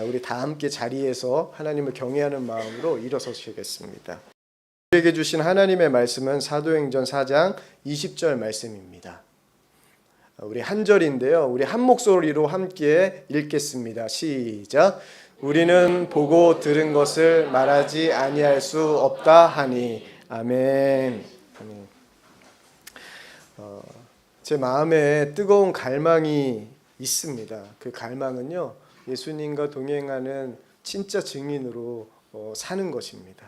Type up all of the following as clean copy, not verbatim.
우리 다 함께 자리에서 하나님을 경외하는 마음으로 일어서시겠습니다. 우리에게 주신 하나님의 말씀은 사도행전 4장 20절 말씀입니다. 우리 한 절인데요. 우리 한 목소리로 함께 읽겠습니다. 시작. 우리는 보고 들은 것을 말하지 아니할 수 없다 하니. 아멘. 아멘. 제 마음에 뜨거운 갈망이 있습니다. 그 갈망은요, 예수님과 동행하는 진짜 증인으로 사는 것입니다.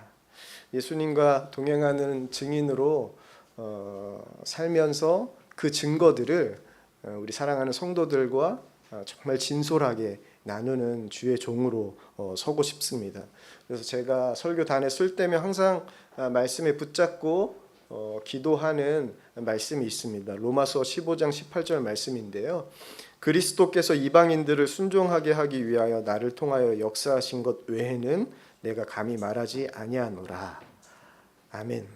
예수님과 동행하는 증인으로 살면서 그 증거들을 우리 사랑하는 성도들과 정말 진솔하게 나누는 주의 종으로 서고 싶습니다. 그래서 제가 설교단에 쓸 때면 항상 말씀에 붙잡고 기도하는 말씀이 있습니다. 로마서 15장 18절 말씀인데요. 그리스도께서 이방인들을 순종하게 하기 위하여 나를 통하여 역사하신 것 외에는 내가 감히 말하지 아니하노라. 아멘.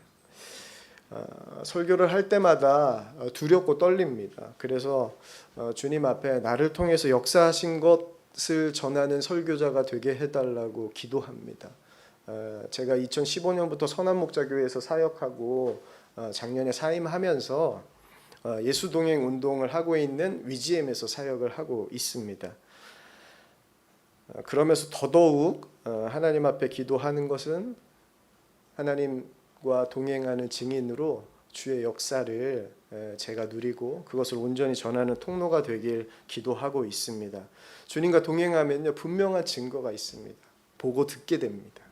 설교를 할 때마다 두렵고 떨립니다. 그래서 주님 앞에 나를 통해서 역사하신 것을 전하는 설교자가 되게 해달라고 기도합니다. 제가 2015년부터 선한목자교회에서 사역하고 작년에 사임하면서 예수동행 운동을 하고 있는 위지엠에서 사역을 하고 있습니다. 그러면서 더더욱 하나님 앞에 기도하는 것은 하나님과 동행하는 증인으로 주의 역사를 제가 누리고 그것을 온전히 전하는 통로가 되길 기도하고 있습니다. 주님과 동행하면요, 분명한 증거가 있습니다. 보고 듣게 됩니다.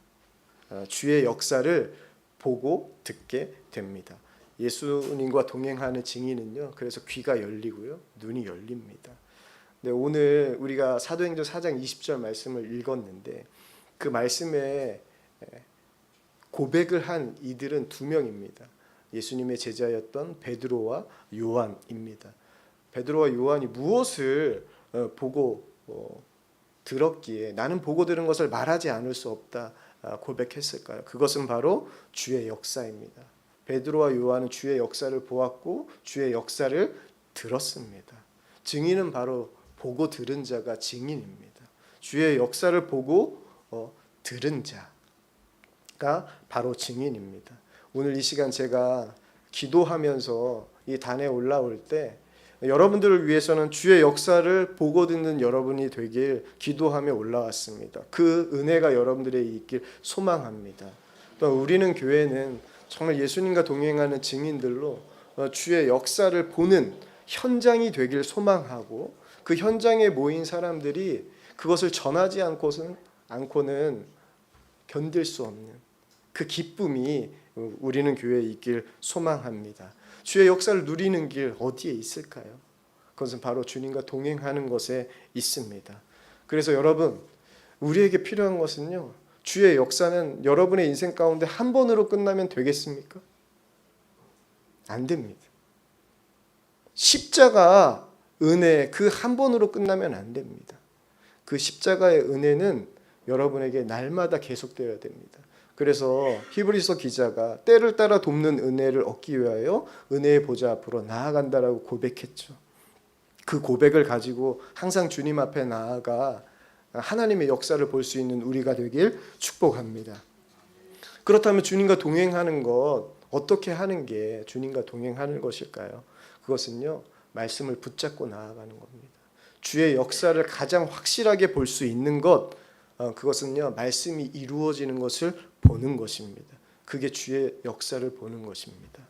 주의 역사를 보고 듣게 됩니다. 예수님과 동행하는 증인은요, 그래서 귀가 열리고요, 눈이 열립니다. 근데 오늘 우리가 사도행전 4장 20절 말씀을 읽었는데 그 말씀에 고백을 한 이들은 두 명입니다. 예수님의 제자였던 베드로와 요한입니다. 베드로와 요한이 무엇을 보고 들었기에 나는 보고 들은 것을 말하지 않을 수 없다 고백했을까요? 그것은 바로 주의 역사입니다. 베드로와 요한은 주의 역사를 보았고 주의 역사를 들었습니다. 증인은 바로 보고 들은 자가 증인입니다. 주의 역사를 보고 들은 자가 바로 증인입니다. 오늘 이 시간 제가 기도하면서 이 단에 올라올 때 여러분들을 위해서는 주의 역사를 보고 듣는 여러분이 되길 기도하며 올라왔습니다. 그 은혜가 여러분들의 있길 소망합니다. 또 우리는 교회는 정말 예수님과 동행하는 증인들로 주의 역사를 보는 현장이 되길 소망하고 그 현장에 모인 사람들이 그것을 전하지 않고는 견딜 수 없는 그 기쁨이 우리는 교회에 있길 소망합니다. 주의 역사를 누리는 길 어디에 있을까요? 그것은 바로 주님과 동행하는 것에 있습니다. 그래서 여러분, 우리에게 필요한 것은요, 주의 역사는 여러분의 인생 가운데 한 번으로 끝나면 되겠습니까? 안 됩니다. 십자가 은혜 그 한 번으로 끝나면 안 됩니다. 그 십자가의 은혜는 여러분에게 날마다 계속되어야 됩니다. 그래서 히브리서 기자가 때를 따라 돕는 은혜를 얻기 위하여 은혜의 보좌 앞으로 나아간다라고 고백했죠. 그 고백을 가지고 항상 주님 앞에 나아가 하나님의 역사를 볼 수 있는 우리가 되길 축복합니다. 그렇다면 주님과 동행하는 것, 어떻게 하는 게 주님과 동행하는 것일까요? 그것은요, 말씀을 붙잡고 나아가는 겁니다. 주의 역사를 가장 확실하게 볼 수 있는 것, 그것은요, 말씀이 이루어지는 것을 보는 것입니다. 그게 주의 역사를 보는 것입니다.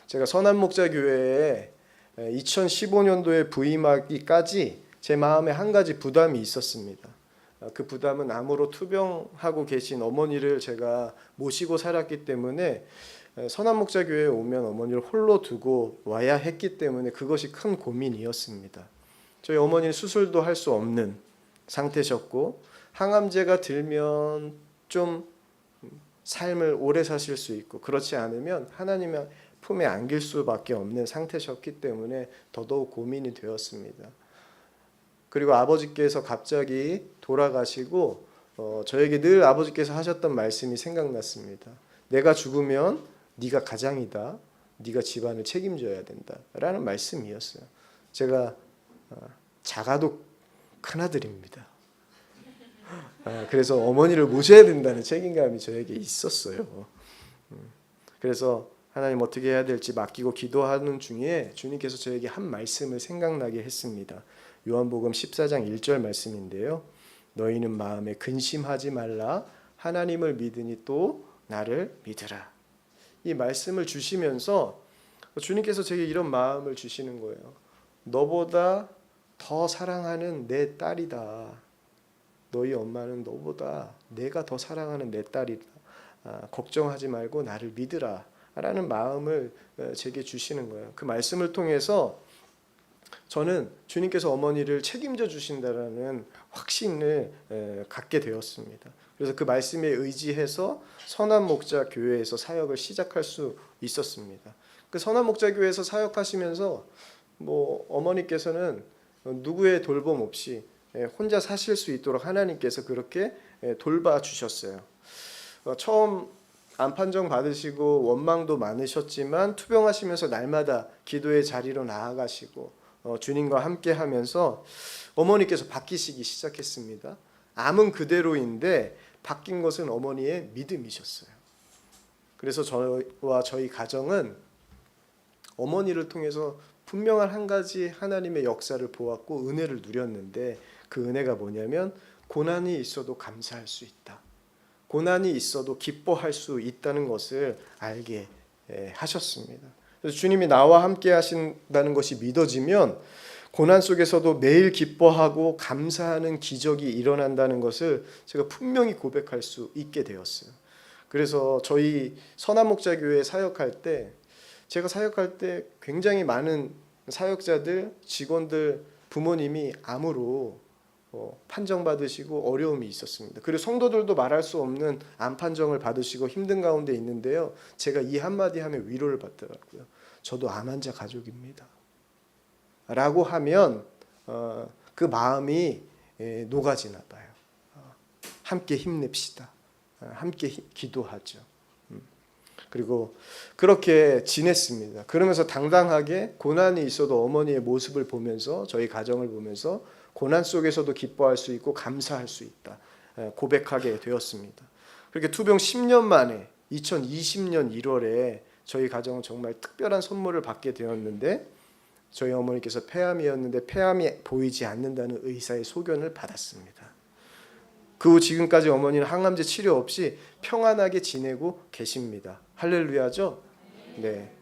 제가 선한목자교회에 2015년도에 부임하기까지 제 마음에 한 가지 부담이 있었습니다. 그 부담은 암으로 투병하고 계신 어머니를 제가 모시고 살았기 때문에 선한목자교회에 오면 어머니를 홀로 두고 와야 했기 때문에 그것이 큰 고민이었습니다. 저희 어머니는 수술도 할 수 없는 상태셨고 항암제가 들면 좀 삶을 오래 사실 수 있고 그렇지 않으면 하나님의 품에 안길 수밖에 없는 상태셨기 때문에 더더욱 고민이 되었습니다. 그리고 아버지께서 갑자기 돌아가시고 저에게 늘 아버지께서 하셨던 말씀이 생각났습니다. 내가 죽으면 네가 가장이다. 네가 집안을 책임져야 된다. 라는 말씀이었어요. 제가 작아도 큰아들입니다. 그래서 어머니를 모셔야 된다는 책임감이 저에게 있었어요. 그래서 하나님 어떻게 해야 될지 맡기고 기도하는 중에 주님께서 저에게 한 말씀을 생각나게 했습니다. 요한복음 14장 1절 말씀인데요. 너희는 마음에 근심하지 말라. 하나님을 믿으니 또 나를 믿으라. 이 말씀을 주시면서 주님께서 제게 이런 마음을 주시는 거예요. 너보다 더 사랑하는 내 딸이다. 너희 엄마는 너보다 내가 더 사랑하는 내 딸이다. 걱정하지 말고 나를 믿으라 라는 마음을 제게 주시는 거예요. 그 말씀을 통해서 저는 주님께서 어머니를 책임져 주신다라는 확신을 갖게 되었습니다. 그래서 그 말씀에 의지해서 선한목자교회에서 사역을 시작할 수 있었습니다. 그 선한목자교회에서 사역하시면서 어머니께서는 누구의 돌봄 없이 혼자 사실 수 있도록 하나님께서 그렇게 돌봐주셨어요. 처음 암판정 받으시고 원망도 많으셨지만 투병하시면서 날마다 기도의 자리로 나아가시고 주님과 함께 하면서 어머니께서 바뀌시기 시작했습니다. 암은 그대로인데 바뀐 것은 어머니의 믿음이셨어요. 그래서 저와 저희 가정은 어머니를 통해서 분명한 한 가지 하나님의 역사를 보았고 은혜를 누렸는데 그 은혜가 뭐냐면 고난이 있어도 감사할 수 있다. 고난이 있어도 기뻐할 수 있다는 것을 알게 하셨습니다. 그래서 주님이 나와 함께 하신다는 것이 믿어지면 고난 속에서도 매일 기뻐하고 감사하는 기적이 일어난다는 것을 제가 분명히 고백할 수 있게 되었어요. 그래서 저희 선한목자교회 사역할 때 제가 사역할 때 굉장히 많은 사역자들, 직원들, 부모님이 암으로 판정받으시고 어려움이 있었습니다. 그리고 성도들도 말할 수 없는 암 판정을 받으시고 힘든 가운데 있는데요. 제가 이 한마디 하면 위로를 받더라고요. 저도 암 환자 가족입니다. 라고 하면 그 마음이 녹아지나 봐요. 함께 힘냅시다. 함께 기도하죠. 그리고 그렇게 지냈습니다. 그러면서 당당하게 고난이 있어도 어머니의 모습을 보면서 저희 가정을 보면서 고난 속에서도 기뻐할 수 있고 감사할 수 있다 고백하게 되었습니다. 그렇게 투병 10년 만에 2020년 1월에 저희 가정은 정말 특별한 선물을 받게 되었는데 저희 어머니께서 폐암이었는데 폐암이 보이지 않는다는 의사의 소견을 받았습니다. 그 후 지금까지 어머니는 항암제 치료 없이 평안하게 지내고 계십니다. 할렐루야죠? 네.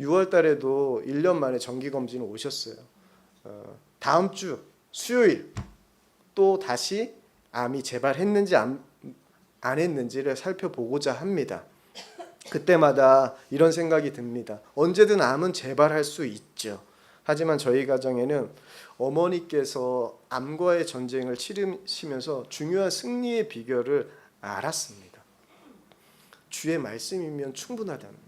6월 달에도 1년 만에 정기검진을 오셨어요. 다음 주 수요일 또 다시 암이 재발했는지 안 했는지를 살펴보고자 합니다. 그때마다 이런 생각이 듭니다. 언제든 암은 재발할 수 있죠. 하지만 저희 가정에는 어머니께서 암과의 전쟁을 치르시면서 중요한 승리의 비결을 알았습니다. 주의 말씀이면 충분하다는 거예요.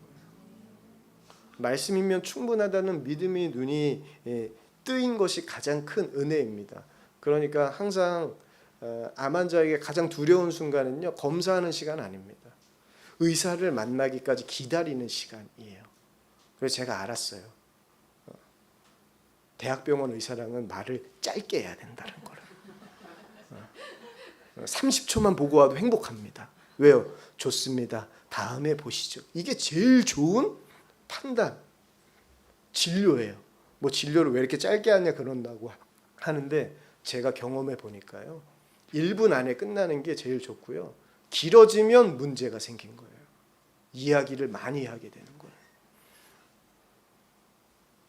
말씀이면 충분하다는 믿음의 눈이 뜨인 것이 가장 큰 은혜입니다. 그러니까 항상 암 환자에게 가장 두려운 순간은요, 검사하는 시간 아닙니다. 의사를 만나기까지 기다리는 시간이에요. 그래서 제가 알았어요. 대학병원 의사랑은 말을 짧게 해야 된다는 거를. 30초만 보고 와도 행복합니다. 왜요? 좋습니다. 다음에 보시죠. 이게 제일 좋은 판단, 진료예요. 진료를 왜 이렇게 짧게 하냐 그런다고 하는데 제가 경험해 보니까요. 1분 안에 끝나는 게 제일 좋고요. 길어지면 문제가 생긴 거예요. 이야기를 많이 하게 되는 거예요.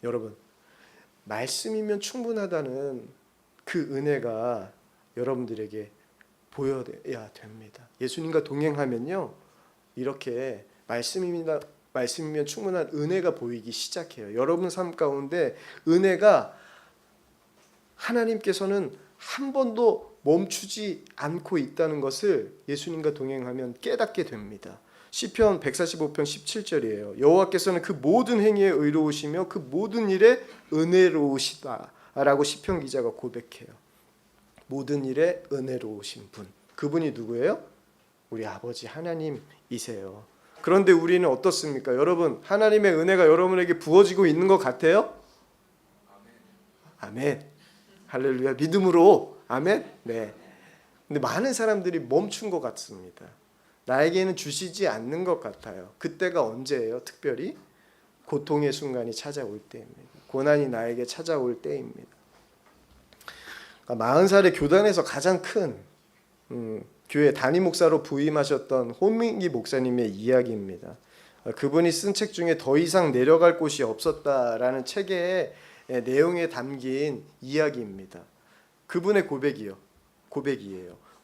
여러분, 말씀이면 충분하다는 그 은혜가 여러분들에게 보여야 됩니다. 예수님과 동행하면요, 이렇게 말씀이면 충분한 은혜가 보이기 시작해요. 여러분 삶 가운데 은혜가 하나님께서는 한 번도 멈추지 않고 있다는 것을 예수님과 동행하면 깨닫게 됩니다. 시편 145편 17절이에요. 여호와께서는 그 모든 행위에 의로우시며 그 모든 일에 은혜로우시다라고 시편 기자가 고백해요. 모든 일에 은혜로우신 분, 그분이 누구예요? 우리 아버지 하나님이세요. 그런데 우리는 어떻습니까? 여러분, 하나님의 은혜가 여러분에게 부어지고 있는 것 같아요? 아멘. 할렐루야. 믿음으로 아멘. 네. 근데 많은 사람들이 멈춘 것 같습니다. 나에게는 주시지 않는 것 같아요. 그때가 언제예요? 특별히 고통의 순간이 찾아올 때입니다. 고난이 나에게 찾아올 때입니다. 40살의 교단에서 가장 큰 교회 담임 목사로 부임하셨던 홍민기 목사님의 이야기입니다. 그분이 쓴 책 중에 더 이상 내려갈 곳이 없었다라는 책의 내용에 담긴 이야기입니다. 그분의 고백이에요.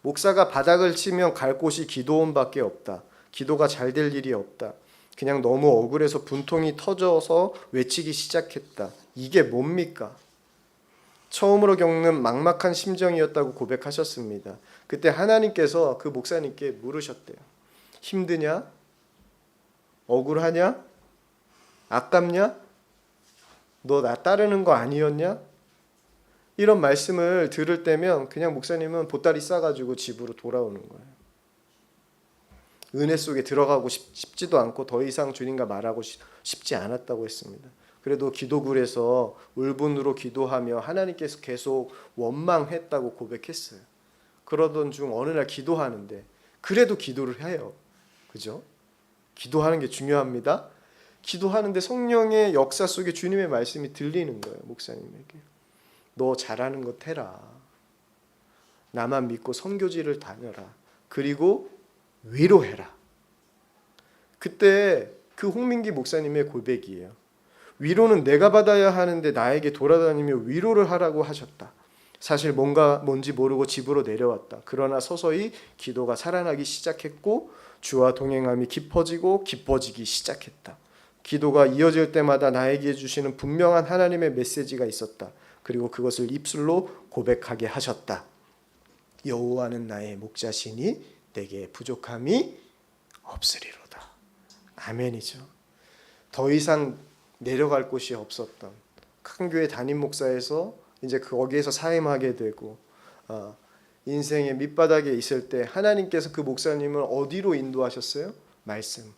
목사가 바닥을 치면 갈 곳이 기도원밖에 없다. 기도가 잘 될 일이 없다. 그냥 너무 억울해서 분통이 터져서 외치기 시작했다. 이게 뭡니까? 처음으로 겪는 막막한 심정이었다고 고백하셨습니다. 그때 하나님께서 그 목사님께 물으셨대요. 힘드냐? 억울하냐? 아깝냐? 너 나 따르는 거 아니었냐? 이런 말씀을 들을 때면 그냥 목사님은 보따리 싸가지고 집으로 돌아오는 거예요. 은혜 속에 들어가고 싶지도 않고 더 이상 주님과 말하고 싶지 않았다고 했습니다. 그래도 기도굴에서 울분으로 기도하며 하나님께서 계속 원망했다고 고백했어요. 그러던 중 어느 날 기도하는데 그래도 기도를 해요. 그죠? 기도하는 게 중요합니다. 기도하는데 성령의 역사 속에 주님의 말씀이 들리는 거예요. 목사님에게. 너 잘하는 것 해라. 나만 믿고 선교지를 다녀라. 그리고 위로해라. 그때 그 홍민기 목사님의 고백이에요. 위로는 내가 받아야 하는데 나에게 돌아다니며 위로를 하라고 하셨다. 사실 뭔지 모르고 집으로 내려왔다. 그러나 서서히 기도가 살아나기 시작했고 주와 동행함이 깊어지기 시작했다. 기도가 이어질 때마다 나에게 주시는 분명한 하나님의 메시지가 있었다. 그리고 그것을 입술로 고백하게 하셨다. 여호와는 나의 목자시니 내게 부족함이 없으리로다. 아멘이죠. 더 이상 내려갈 곳이 없었던 큰 교회 담임 목사에서 이제 거기에서 사임하게 되고 인생의 밑바닥에 있을 때 하나님께서 그 목사님을 어디로 인도하셨어요? 말씀.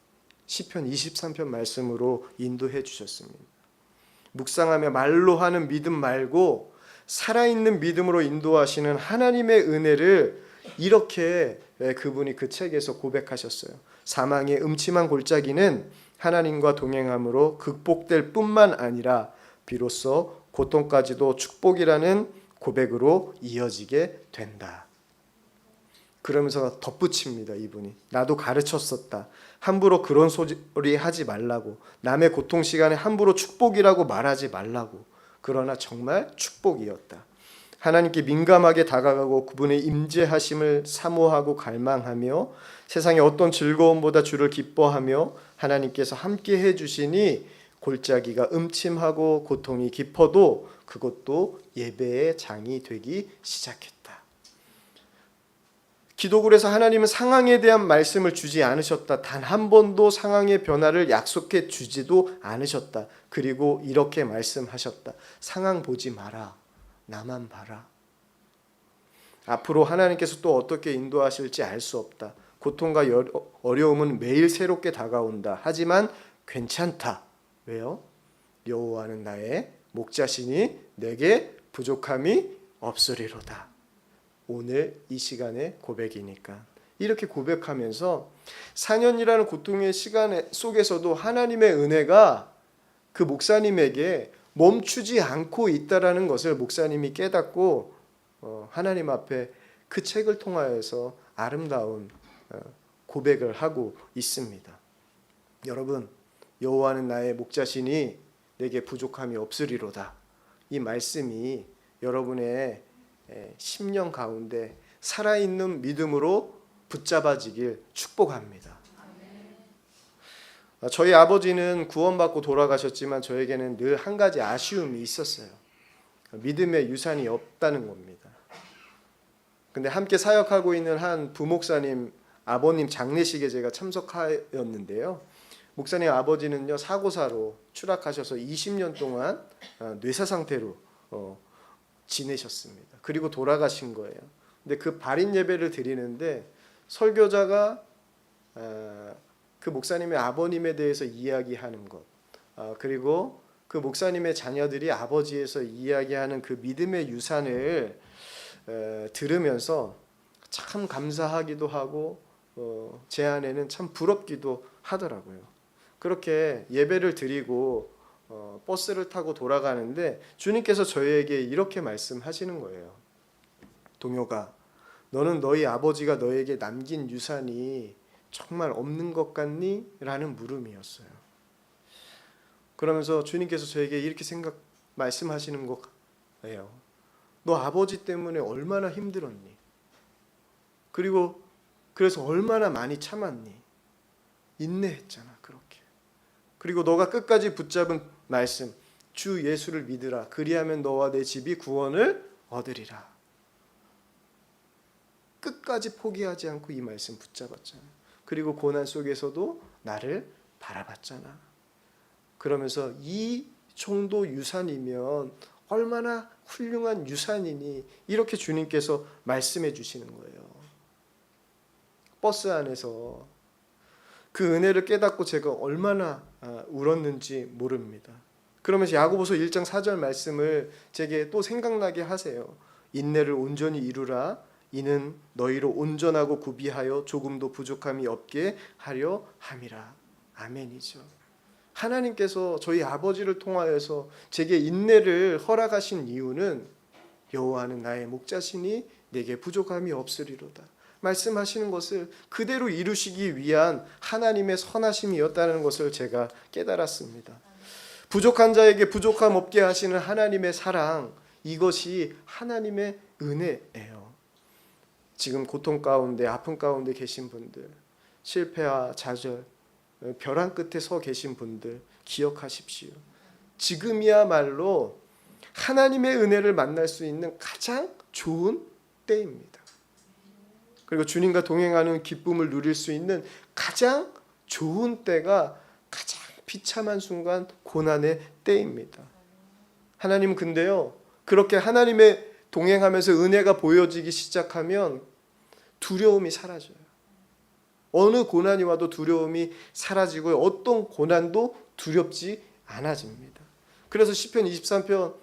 시편 23편 말씀으로 인도해 주셨습니다. 묵상하며 말로 하는 믿음 말고 살아있는 믿음으로 인도하시는 하나님의 은혜를 이렇게 그분이 그 책에서 고백하셨어요. 사망의 음침한 골짜기는 하나님과 동행함으로 극복될 뿐만 아니라 비로소 고통까지도 축복이라는 고백으로 이어지게 된다. 그러면서 덧붙입니다. 이분이. 나도 가르쳤었다. 함부로 그런 소리 하지 말라고. 남의 고통 시간에 함부로 축복이라고 말하지 말라고. 그러나 정말 축복이었다. 하나님께 민감하게 다가가고 그분의 임재하심을 사모하고 갈망하며 세상의 어떤 즐거움보다 주를 기뻐하며 하나님께서 함께 해주시니 골짜기가 음침하고 고통이 깊어도 그것도 예배의 장이 되기 시작했다. 기도굴에서 하나님은 상황에 대한 말씀을 주지 않으셨다. 단 한 번도 상황의 변화를 약속해 주지도 않으셨다. 그리고 이렇게 말씀하셨다. 상황 보지 마라. 나만 봐라. 앞으로 하나님께서 또 어떻게 인도하실지 알 수 없다. 고통과 어려움은 매일 새롭게 다가온다. 하지만 괜찮다. 왜요? 여호와는 나의 목자시니 내게 부족함이 없으리로다. 오늘 이 시간의 고백이니까 이렇게 고백하면서 4년이라는 고통의 시간 속에서도 하나님의 은혜가 그 목사님에게 멈추지 않고 있다라는 것을 목사님이 깨닫고 하나님 앞에 그 책을 통하여서 아름다운 고백을 하고 있습니다. 여러분, 여호와는 나의 목자시니 내게 부족함이 없으리로다. 이 말씀이 여러분의 심령 가운데 살아있는 믿음으로 붙잡아지길 축복합니다. 저희 아버지는 구원받고 돌아가셨지만 저에게는 늘 한 가지 아쉬움이 있었어요. 믿음의 유산이 없다는 겁니다. 근데 함께 사역하고 있는 한 부목사님 아버님 장례식에 제가 참석하였는데요. 목사님 아버지는요 사고사로 추락하셔서 20년 동안 뇌사 상태로 지내셨습니다. 그리고 돌아가신 거예요. 근데 그 발인 예배를 드리는데 설교자가 그 목사님의 아버님에 대해서 이야기하는 것, 그리고 그 목사님의 자녀들이 아버지에서 이야기하는 그 믿음의 유산을 들으면서 참 감사하기도 하고 제 안에는 참 부럽기도 하더라고요. 그렇게 예배를 드리고 버스를 타고 돌아가는데 주님께서 저희에게 이렇게 말씀하시는 거예요. 동요가, 너는 너희 아버지가 너에게 남긴 유산이 정말 없는 것 같니? 라는 물음이었어요. 그러면서 주님께서 저에게 이렇게 말씀하시는 거예요. 너 아버지 때문에 얼마나 힘들었니? 그리고 그래서 얼마나 많이 참았니? 인내했잖아, 그렇게. 그리고 너가 끝까지 붙잡은 말씀, 주 예수를 믿으라. 그리하면 너와 내 집이 구원을 얻으리라. 끝까지 포기하지 않고 이 말씀 붙잡았잖아. 그리고 고난 속에서도 나를 바라봤잖아. 그러면서 이 정도 유산이면 얼마나 훌륭한 유산이니, 이렇게 주님께서 말씀해 주시는 거예요. 버스 안에서 그 은혜를 깨닫고 제가 얼마나 울었는지 모릅니다. 그러면서 야고보서 1장 4절 말씀을 제게 또 생각나게 하세요. 인내를 온전히 이루라. 이는 너희로 온전하고 구비하여 조금도 부족함이 없게 하려 함이라. 아멘이죠. 하나님께서 저희 아버지를 통하여서 제게 인내를 허락하신 이유는 여호와는 나의 목자시니 내게 부족함이 없으리로다 말씀하시는 것을 그대로 이루시기 위한 하나님의 선하심이었다는 것을 제가 깨달았습니다. 부족한 자에게 부족함 없게 하시는 하나님의 사랑, 이것이 하나님의 은혜예요. 지금 고통 가운데, 아픔 가운데 계신 분들, 실패와 좌절, 벼랑 끝에 서 계신 분들 기억하십시오. 지금이야말로 하나님의 은혜를 만날 수 있는 가장 좋은 때입니다. 그리고 주님과 동행하는 기쁨을 누릴 수 있는 가장 좋은 때가 가장 비참한 순간, 고난의 때입니다. 하나님은 근데요, 그렇게 하나님의 동행하면서 은혜가 보여지기 시작하면 두려움이 사라져요. 어느 고난이 와도 두려움이 사라지고 어떤 고난도 두렵지 않아집니다. 그래서 시편 23편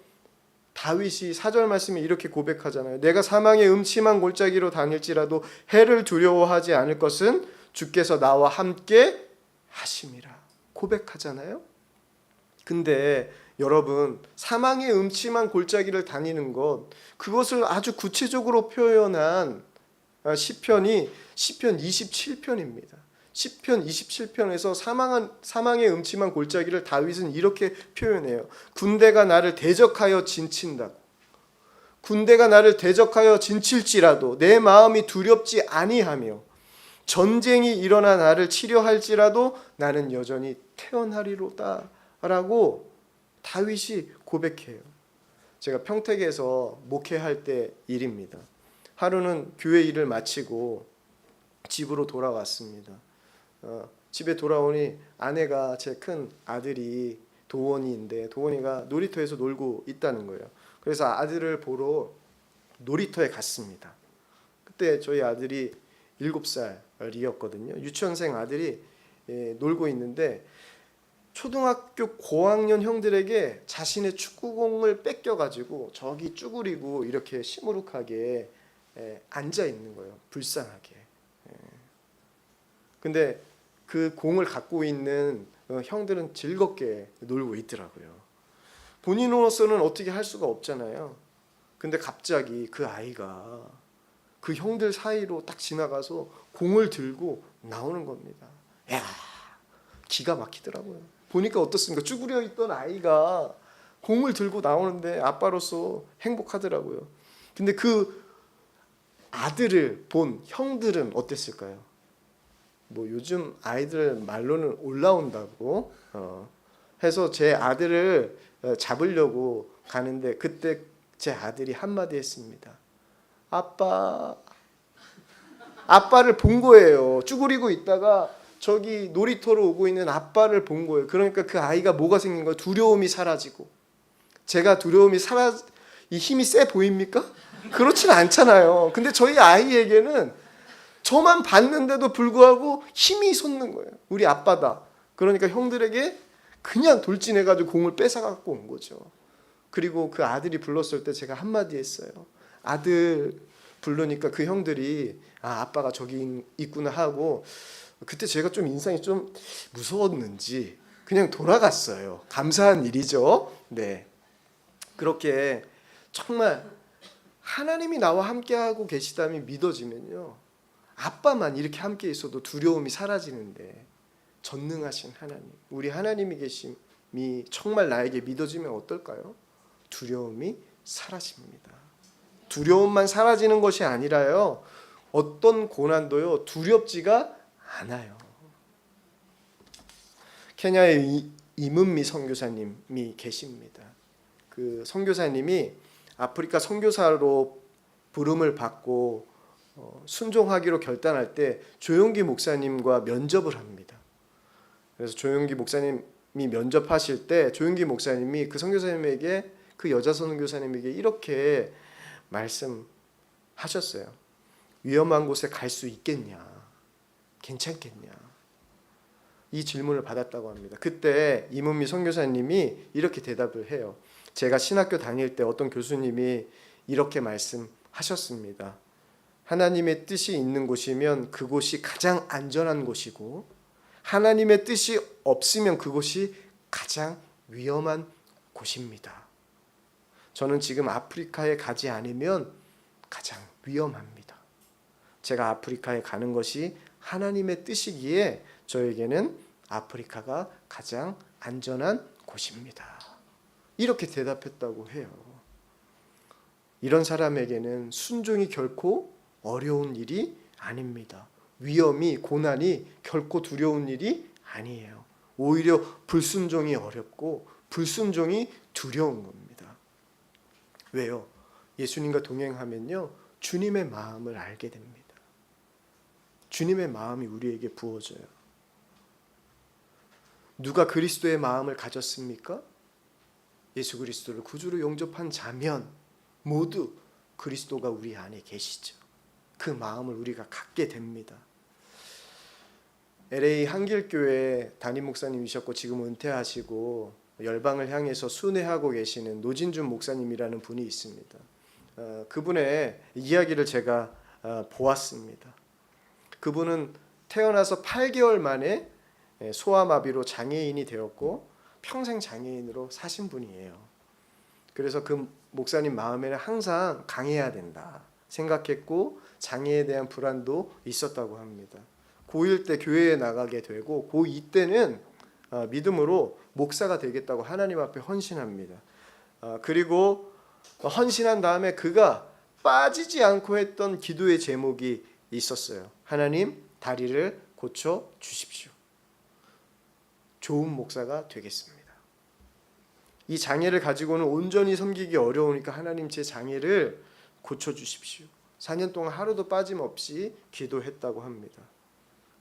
다윗이 4절 말씀에 이렇게 고백하잖아요. 내가 사망의 음침한 골짜기로 다닐지라도 해를 두려워하지 않을 것은 주께서 나와 함께 하심이라 고백하잖아요. 근데 여러분, 사망의 음침한 골짜기를 다니는 것, 그것을 아주 구체적으로 표현한 시편이 시편 27편입니다. 시편 27편에서 사망의 음침한 골짜기를 다윗은 이렇게 표현해요. 군대가 나를 대적하여 진친다고. 군대가 나를 대적하여 진칠지라도 내 마음이 두렵지 아니하며 전쟁이 일어나 나를 치려할지라도 나는 여전히 태어나리로다 라고 다윗이 고백해요. 제가 평택에서 목회할 때 일입니다. 하루는 교회 일을 마치고 집으로 돌아왔습니다. 집에 돌아오니 아내가, 제 큰 아들이 도원이인데 도원이가 놀이터에서 놀고 있다는 거예요. 그래서 아들을 보러 놀이터에 갔습니다. 그때 저희 아들이 7살이었거든요. 유치원생 아들이 놀고 있는데 초등학교 고학년 형들에게 자신의 축구공을 뺏겨가지고 저기 쭈그리고 이렇게 시무룩하게 앉아 있는 거예요. 불쌍하게. 근데 그 공을 갖고 있는 형들은 즐겁게 놀고 있더라고요. 본인으로서는 어떻게 할 수가 없잖아요. 근데 갑자기 그 아이가 그 형들 사이로 딱 지나가서 공을 들고 나오는 겁니다. 야, 기가 막히더라고요. 보니까 어떻습니까? 쭈그려 있던 아이가 공을 들고 나오는데 아빠로서 행복하더라고요. 근데 그 아들을 본 형들은 어땠을까요? 뭐 요즘 아이들 말로는 올라온다고 해서 제 아들을 잡으려고 가는데 그때 제 아들이 한마디 했습니다. 아빠를 본 거예요. 쭈그리고 있다가 저기 놀이터로 오고 있는 아빠를 본 거예요. 그러니까 그 아이가 뭐가 생긴 거예요? 두려움이 사라지고. 제가 이 힘이 세 보입니까? 그렇진 않잖아요. 근데 저희 아이에게는 저만 봤는데도 불구하고 힘이 솟는 거예요. 우리 아빠다. 그러니까 형들에게 그냥 돌진해가지고 공을 뺏어갖고 온 거죠. 그리고 그 아들이 불렀을 때 제가 한마디 했어요. 아들, 부르니까 그 형들이 아빠가 저기 있구나 하고, 그때 제가 좀 인상이 좀 무서웠는지 그냥 돌아갔어요. 감사한 일이죠. 네. 그렇게 정말 하나님이 나와 함께하고 계시다면 믿어지면요, 아빠만 이렇게 함께 있어도 두려움이 사라지는데, 전능하신 하나님, 우리 하나님이 계심이 정말 나에게 믿어지면 어떨까요? 두려움이 사라집니다. 두려움만 사라지는 것이 아니라요, 어떤 고난도요 두렵지가 않아요. 케냐의 이문미 선교사님이 계십니다. 그 선교사님이 아프리카 선교사로 부름을 받고 순종하기로 결단할 때 조용기 목사님과 면접을 합니다. 그래서 조용기 목사님이 면접하실 때 조용기 목사님이 그 선교사님에게, 그 여자 선교사님에게 이렇게 말씀하셨어요. 위험한 곳에 갈 수 있겠냐? 괜찮겠냐? 이 질문을 받았다고 합니다. 그때 이문미 선교사님이 이렇게 대답을 해요. 제가 신학교 다닐 때 어떤 교수님이 이렇게 말씀하셨습니다. 하나님의 뜻이 있는 곳이면 그곳이 가장 안전한 곳이고, 하나님의 뜻이 없으면 그곳이 가장 위험한 곳입니다. 저는 지금 아프리카에 가지 않으면 가장 위험합니다. 제가 아프리카에 가는 것이 하나님의 뜻이기에 저에게는 아프리카가 가장 안전한 곳입니다. 이렇게 대답했다고 해요. 이런 사람에게는 순종이 결코 어려운 일이 아닙니다. 위험이, 고난이 결코 두려운 일이 아니에요. 오히려 불순종이 어렵고 불순종이 두려운 겁니다. 왜요? 예수님과 동행하면요, 주님의 마음을 알게 됩니다. 주님의 마음이 우리에게 부어져요. 누가 그리스도의 마음을 가졌습니까? 예수 그리스도를 구주로 영접한 자면 모두 그리스도가 우리 안에 계시죠. 그 마음을 우리가 갖게 됩니다. LA 한길교회 담임 목사님이셨고 지금 은퇴하시고 열방을 향해서 순회하고 계시는 노진준 목사님이라는 분이 있습니다. 그분의 이야기를 제가 보았습니다. 그분은 태어나서 8개월 만에 소아마비로 장애인이 되었고 평생 장애인으로 사신 분이에요. 그래서 그 목사님 마음에는 항상 강해야 된다 생각했고 장애에 대한 불안도 있었다고 합니다. 고1 때 교회에 나가게 되고 고2 때는 믿음으로 목사가 되겠다고 하나님 앞에 헌신합니다. 그리고 헌신한 다음에 그가 빠지지 않고 했던 기도의 제목이 있었어요. 하나님, 다리를 고쳐 주십시오. 좋은 목사가 되겠습니다. 이 장애를 가지고는 온전히 섬기기 어려우니까 하나님, 제 장애를 고쳐 주십시오. 4년 동안 하루도 빠짐없이 기도했다고 합니다.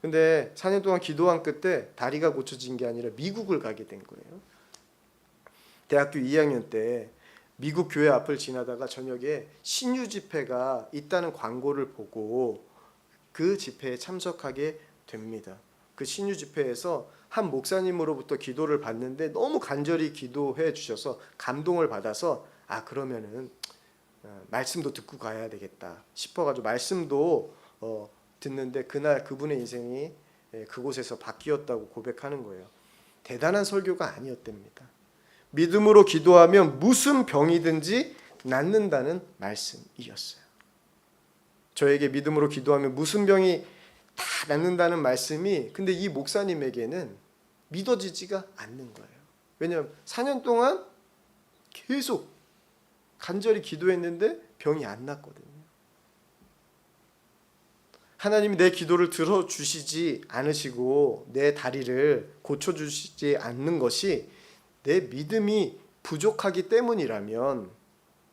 근데 4년 동안 기도한 끝에 다리가 고쳐진 게 아니라 미국을 가게 된 거예요. 대학교 2학년 때 미국 교회 앞을 지나다가 저녁에 신유 집회가 있다는 광고를 보고 그 집회에 참석하게 됩니다. 그 신유 집회에서 한 목사님으로부터 기도를 받는데 너무 간절히 기도해 주셔서 감동을 받아서 그러면은 말씀도 듣고 가야 되겠다 싶어가지고 말씀도 듣는데 그날 그분의 인생이 그곳에서 바뀌었다고 고백하는 거예요. 대단한 설교가 아니었답니다. 믿음으로 기도하면 무슨 병이든지 낫는다는 말씀이었어요. 저에게 믿음으로 기도하면 무슨 병이 다 낫는다는 말씀이, 근데 이 목사님에게는 믿어지지가 않는 거예요. 왜냐하면 4년 동안 계속 간절히 기도했는데 병이 안 낫거든요. 하나님이 내 기도를 들어주시지 않으시고 내 다리를 고쳐주시지 않는 것이 내 믿음이 부족하기 때문이라면,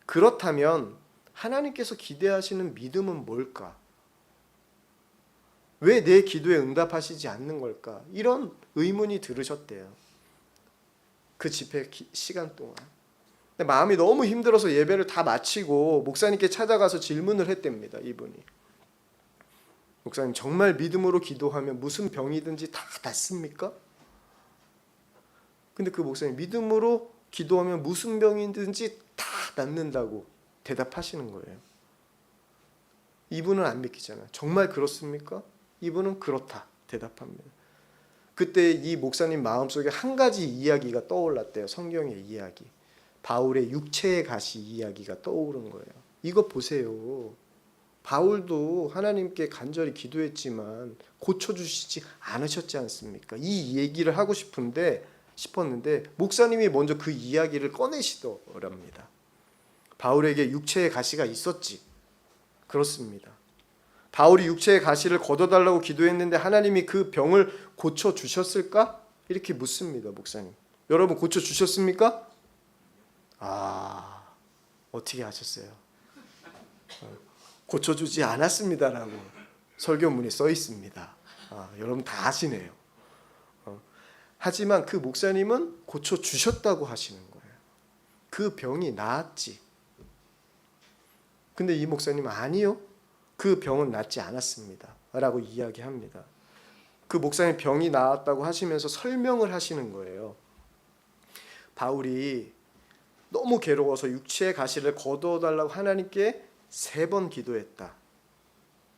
그렇다면 하나님께서 기대하시는 믿음은 뭘까? 왜 내 기도에 응답하시지 않는 걸까? 이런 의문이 들으셨대요. 그 집회 시간 동안. 근데 마음이 너무 힘들어서 예배를 다 마치고 목사님께 찾아가서 질문을 했답니다. 이분이. 목사님, 정말 믿음으로 기도하면 무슨 병이든지 다 낫습니까? 근데 그 목사님, 믿음으로 기도하면 무슨 병이든지 다 낫는다고 대답하시는 거예요. 이분은 안 믿기잖아요. 정말 그렇습니까? 이분은 그렇다 대답합니다. 그때 이 목사님 마음속에 한 가지 이야기가 떠올랐대요. 성경의 이야기. 바울의 육체의 가시 이야기가 떠오른 거예요. 이거 보세요. 바울도 하나님께 간절히 기도했지만 고쳐주시지 않으셨지 않습니까? 이 얘기를 하고 싶었는데 목사님이 먼저 그 이야기를 꺼내시더랍니다. 바울에게 육체의 가시가 있었지. 그렇습니다. 바울이 육체의 가시를 걷어달라고 기도했는데 하나님이 그 병을 고쳐주셨을까? 이렇게 묻습니다. 목사님. 여러분 고쳐주셨습니까? 어떻게 하셨어요? 고쳐주지 않았습니다라고 설교문에 써 있습니다. 여러분 다 아시네요. 하지만 그 목사님은 고쳐주셨다고 하시는 거예요. 그 병이 나았지. 근데 이 목사님은 아니요. 그 병은 낫지 않았습니다. 라고 이야기합니다. 그 목사님 병이 나았다고 하시면서 설명을 하시는 거예요. 바울이 너무 괴로워서 육체의 가시를 거두어달라고 하나님께 3번 기도했다.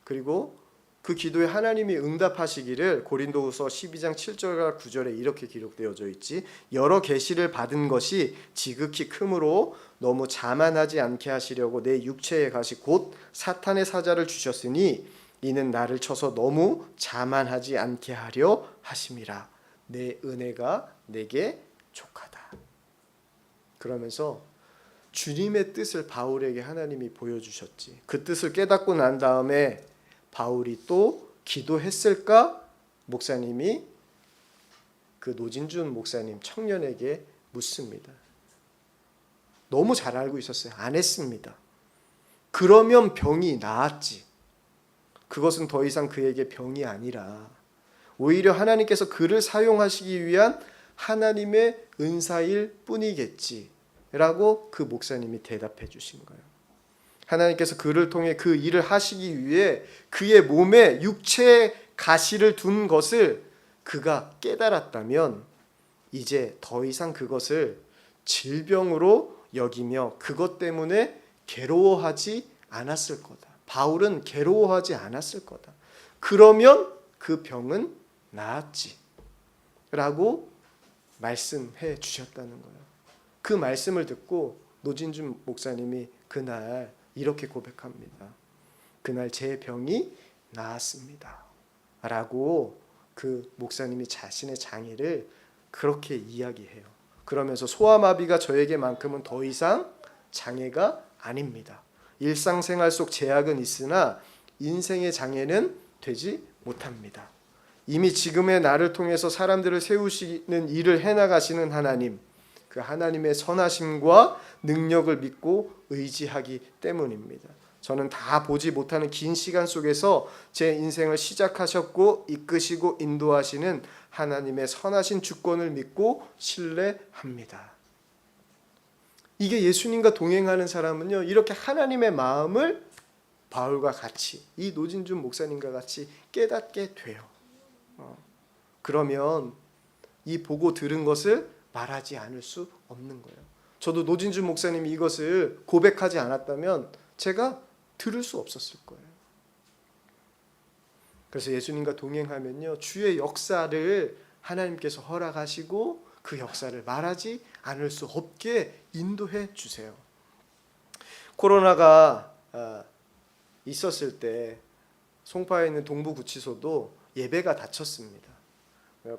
그리고 그 기도에 하나님이 응답하시기를 고린도후서 12장 7절과 9절에 이렇게 기록되어져 있지. 여러 계시를 받은 것이 지극히 크므로 너무 자만하지 않게 하시려고 내 육체의 가시 곧 사탄의 사자를 주셨으니 이는 나를 쳐서 너무 자만하지 않게 하려 하심이라. 내 은혜가 내게 족하다. 그러면서 주님의 뜻을 바울에게 하나님이 보여주셨지. 그 뜻을 깨닫고 난 다음에 바울이 또 기도했을까? 목사님이 그 노진준 목사님 청년에게 묻습니다. 너무 잘 알고 있었어요. 안 했습니다. 그러면 병이 나았지. 그것은 더 이상 그에게 병이 아니라 오히려 하나님께서 그를 사용하시기 위한 하나님의 은사일 뿐이겠지 라고 그 목사님이 대답해 주신 거예요. 하나님께서 그를 통해 그 일을 하시기 위해 그의 몸에 육체의 가시를 둔 것을 그가 깨달았다면 이제 더 이상 그것을 질병으로 여기며 그것 때문에 괴로워하지 않았을 거다. 바울은 괴로워하지 않았을 거다. 그러면 그 병은 나았지 라고 말씀해 주셨다는 거예요. 그 말씀을 듣고 노진준 목사님이 그날 이렇게 고백합니다. 그날 제 병이 나았습니다 라고 그 목사님이 자신의 장애를 그렇게 이야기해요. 그러면서 소아마비가 저에게만큼은 더 이상 장애가 아닙니다. 일상생활 속 제약은 있으나 인생의 장애는 되지 못합니다. 이미 지금의 나를 통해서 사람들을 세우시는 일을 해나가시는 하나님, 그 하나님의 선하심과 능력을 믿고 의지하기 때문입니다. 저는 다 보지 못하는 긴 시간 속에서 제 인생을 시작하셨고 이끄시고 인도하시는 하나님의 선하신 주권을 믿고 신뢰합니다. 이게 예수님과 동행하는 사람은요, 이렇게 하나님의 마음을 바울과 같이, 이 노진준 목사님과 같이 깨닫게 돼요. 그러면 이 보고 들은 것을 말하지 않을 수 없는 거예요. 저도 노진준 목사님이 이것을 고백하지 않았다면 제가 들을 수 없었을 거예요. 그래서 예수님과 동행하면요, 주의 역사를 하나님께서 허락하시고 그 역사를 말하지 않을 수 없게 인도해 주세요. 코로나가 있었을 때 송파에 있는 동부구치소도 예배가 닫혔습니다.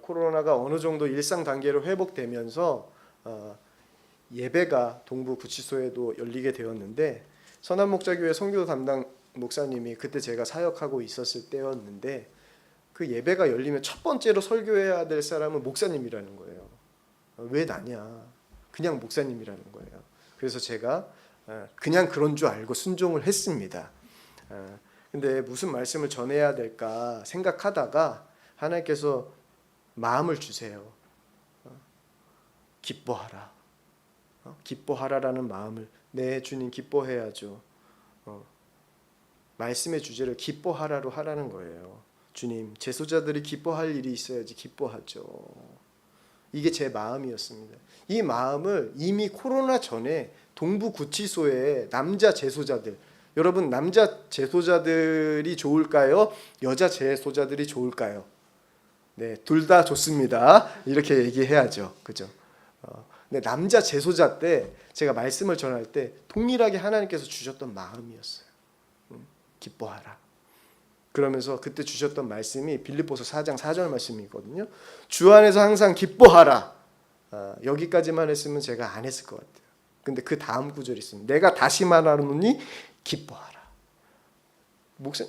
코로나가 어느 정도 일상 단계로 회복되면서 예배가 동부구치소에도 열리게 되었는데 선한목자교회 선교 담당 목사님이 그때 제가 사역하고 있었을 때였는데 그 예배가 열리면 첫 번째로 설교해야 될 사람은 목사님이라는 거예요. 왜 나냐? 그냥 목사님이라는 거예요. 그래서 제가 그냥 그런 줄 알고 순종을 했습니다. 근데 무슨 말씀을 전해야 될까 생각하다가 하나님께서 마음을 주세요. 기뻐하라. 기뻐하라라는 마음을, 네 주님 기뻐해야죠. 말씀의 주제를 기뻐하라로 하라는 거예요. 주님, 제소자들이 기뻐할 일이 있어야지 기뻐하죠. 이게 제 마음이었습니다. 이 마음을 이미 코로나 전에 동부구치소에 남자 제소자들, 여러분 남자 재소자들이 좋을까요? 여자 재소자들이 좋을까요? 네, 둘 다 좋습니다. 이렇게 얘기해야죠. 그죠? 근데 남자 재소자 때 제가 말씀을 전할 때 동일하게 하나님께서 주셨던 마음이었어요. 기뻐하라. 그러면서 그때 주셨던 말씀이 빌립보서 4장 4절 말씀이거든요. 주 안에서 항상 기뻐하라. 여기까지만 했으면 제가 안 했을 것 같아요. 근데 그 다음 구절이 있습니다. 내가 다시 말하노니 기뻐하라. 목사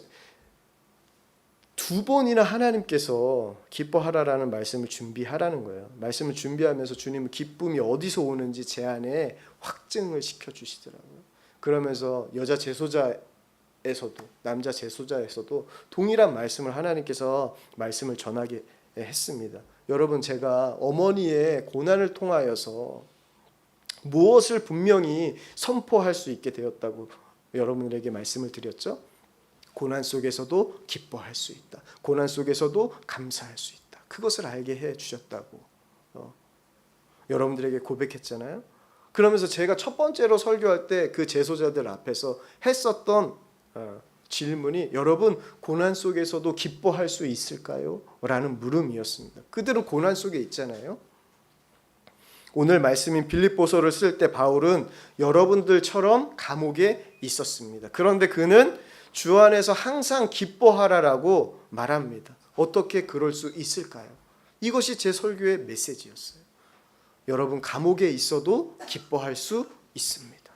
두 번이나 하나님께서 기뻐하라라는 말씀을 준비하라는 거예요. 말씀을 준비하면서 주님은 기쁨이 어디서 오는지 제 안에 확증을 시켜주시더라고요. 그러면서 여자 재소자에서도 남자 재소자에서도 동일한 말씀을 하나님께서 말씀을 전하게 했습니다. 여러분 제가 어머니의 고난을 통하여서 무엇을 분명히 선포할 수 있게 되었다고 여러분들에게 말씀을 드렸죠? 고난 속에서도 기뻐할 수 있다. 고난 속에서도 감사할 수 있다. 그것을 알게 해 주셨다고 여러분들에게 고백했잖아요. 그러면서 제가 첫 번째로 설교할 때 그 재소자들 앞에서 했었던 질문이 여러분 고난 속에서도 기뻐할 수 있을까요? 라는 물음이었습니다. 그들은 고난 속에 있잖아요. 오늘 말씀인 빌립보서를 쓸 때 바울은 여러분들처럼 감옥에 있었습니다. 그런데 그는 주 안에서 항상 기뻐하라라고 말합니다. 어떻게 그럴 수 있을까요? 이것이 제 설교의 메시지였어요. 여러분 감옥에 있어도 기뻐할 수 있습니다.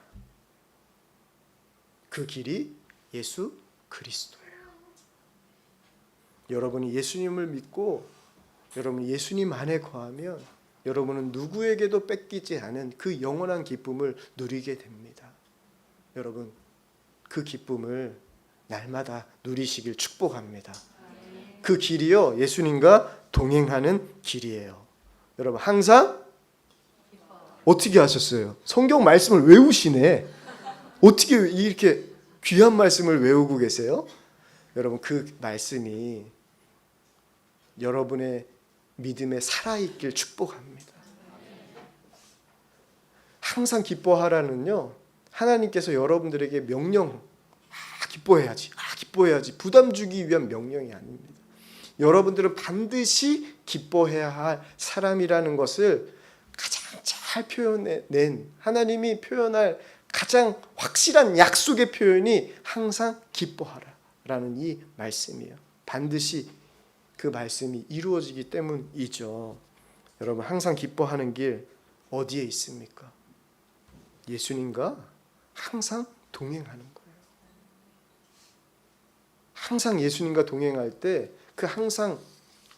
그 길이 예수 그리스도예요. 여러분이 예수님을 믿고 여러분이 예수님 안에 거하면 여러분은 누구에게도 뺏기지 않은 그 영원한 기쁨을 누리게 됩니다. 여러분 그 기쁨을 날마다 누리시길 축복합니다. 그 길이요 예수님과 동행하는 길이에요. 여러분 항상 어떻게 하셨어요? 성경 말씀을 외우시네. 어떻게 이렇게 귀한 말씀을 외우고 계세요? 여러분 그 말씀이 여러분의 믿음에 살아있길 축복합니다. 항상 기뻐하라는요 하나님께서 여러분들에게 명령 기뻐해야지 부담 주기 위한 명령이 아닙니다. 여러분들은 반드시 기뻐해야 할 사람이라는 것을 가장 잘 표현해낸 하나님이 표현할 가장 확실한 약속의 표현이 항상 기뻐하라라는 이 말씀이에요. 반드시 그 말씀이 이루어지기 때문이죠. 여러분 항상 기뻐하는 길 어디에 있습니까? 예수님과 항상 동행하는 거예요. 항상 예수님과 동행할 때 그 항상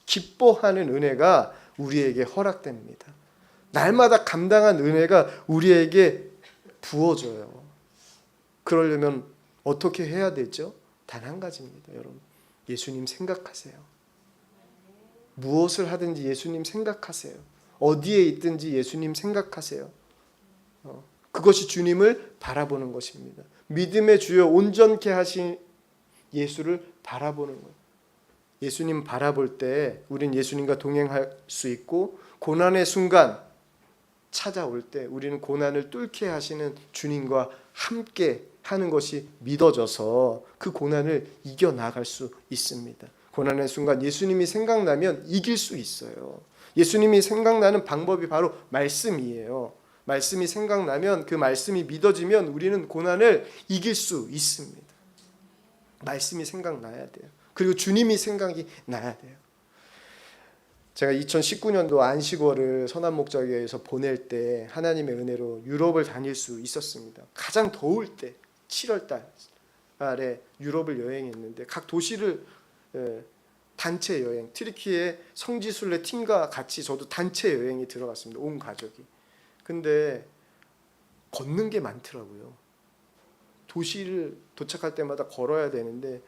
기뻐하는 은혜가 우리에게 허락됩니다. 날마다 감당한 은혜가 우리에게 부어져요. 그러려면 어떻게 해야 되죠? 단 한 가지입니다. 여러분 예수님 생각하세요. 무엇을 하든지 예수님 생각하세요. 어디에 있든지 예수님 생각하세요. 그것이 주님을 바라보는 것입니다. 믿음의 주여 온전케 하신 예수를 바라보는 거예요. 예수님 바라볼 때 우린 예수님과 동행할 수 있고 고난의 순간 찾아올 때 우리는 고난을 뚫게 하시는 주님과 함께 하는 것이 믿어져서 그 고난을 이겨나갈 수 있습니다. 고난의 순간 예수님이 생각나면 이길 수 있어요. 예수님이 생각나는 방법이 바로 말씀이에요. 말씀이 생각나면 그 말씀이 믿어지면 우리는 고난을 이길 수 있습니다. 말씀이 생각나야 돼요. 그리고 주님이 생각이 나야 돼요. 제가 2019년도 안식월을 선한목자교회에서 보낼 때 하나님의 은혜로 유럽을 다닐 수 있었습니다. 가장 더울 때 7월 달에 유럽을 여행했는데 각 도시를 단체 여행, 트리키의 성지순례 팀과 같이 저도 단체 여행이 들어갔습니다. 온 가족이. 근데 걷는 게 많더라고요. 도시를 도착할 때마다 걸어야 되는데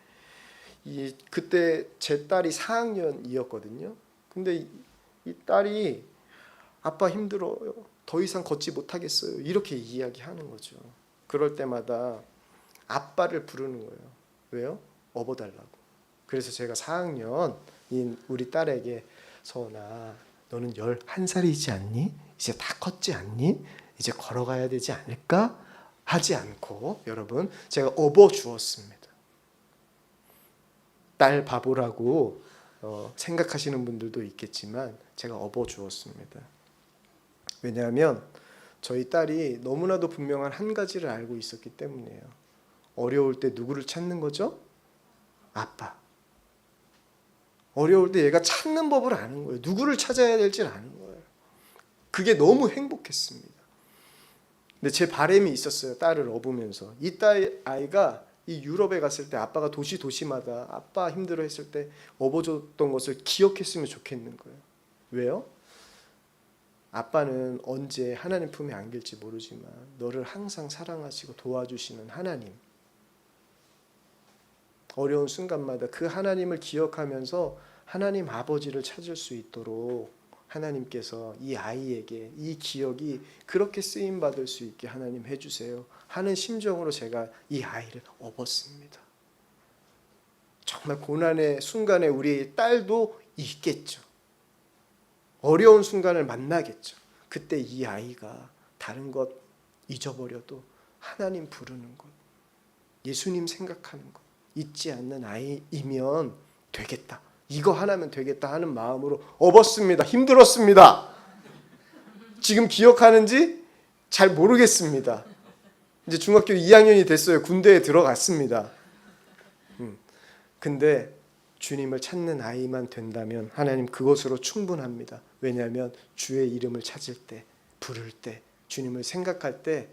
그때 제 딸이 4학년이었거든요. 근데 이 딸이 아빠 힘들어요. 더 이상 걷지 못하겠어요. 이렇게 이야기하는 거죠. 그럴 때마다 아빠를 부르는 거예요. 왜요? 업어달라고. 그래서 제가 4학년인 우리 딸에게 서원아 너는 11살이지 않니? 이제 다 컸지 않니? 이제 걸어가야 되지 않을까? 하지 않고 여러분 제가 업어 주었습니다. 딸 바보라고 생각하시는 분들도 있겠지만 제가 업어 주었습니다. 왜냐하면 저희 딸이 너무나도 분명한 한 가지를 알고 있었기 때문이에요. 어려울 때 누구를 찾는 거죠? 아빠. 어려울 때 얘가 찾는 법을 아는 거예요. 누구를 찾아야 될지 아는 거예요. 그게 너무 행복했습니다. 근데 제 바람이 있었어요. 딸을 업으면서. 이 딸 아이가 이 유럽에 갔을 때 아빠가 도시마다 아빠 힘들어했을 때 업어줬던 것을 기억했으면 좋겠는 거예요. 왜요? 아빠는 언제 하나님 품에 안길지 모르지만 너를 항상 사랑하시고 도와주시는 하나님, 어려운 순간마다 그 하나님을 기억하면서 하나님 아버지를 찾을 수 있도록 하나님께서 이 아이에게 이 기억이 그렇게 쓰임받을 수 있게 하나님 해주세요 하는 심정으로 제가 이 아이를 업었습니다. 정말 고난의 순간에 우리 딸도 있겠죠. 어려운 순간을 만나겠죠. 그때 이 아이가 다른 것 잊어버려도 하나님 부르는 것, 예수님 생각하는 것 잊지 않는 아이이면 되겠다. 이거 하나면 되겠다 하는 마음으로 업었습니다. 힘들었습니다. 지금 기억하는지 잘 모르겠습니다. 이제 중학교 2학년이 됐어요. 군대에 들어갔습니다. 근데 주님을 찾는 아이만 된다면 하나님 그것으로 충분합니다. 왜냐하면 주의 이름을 찾을 때, 부를 때, 주님을 생각할 때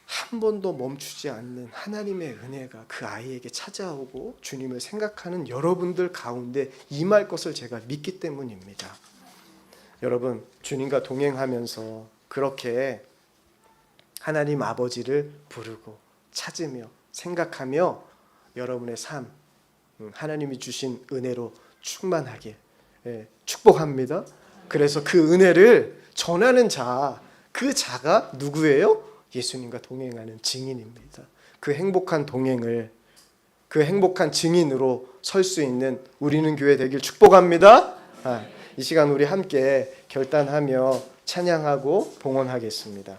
한 번도 멈추지 않는 하나님의 은혜가 그 아이에게 찾아오고 주님을 생각하는 여러분들 가운데 임할 것을 제가 믿기 때문입니다. 여러분, 주님과 동행하면서 그렇게 하나님 아버지를 부르고 찾으며 생각하며 여러분의 삶, 하나님이 주신 은혜로 충만하길 축복합니다. 그래서 그 은혜를 전하는 자, 그 자가 누구예요? 예수님과 동행하는 증인입니다. 그 행복한 동행을, 그 행복한 증인으로 설 수 있는 우리는 교회 되길 축복합니다. 이 시간 우리 함께 결단하며 찬양하고 봉헌하겠습니다.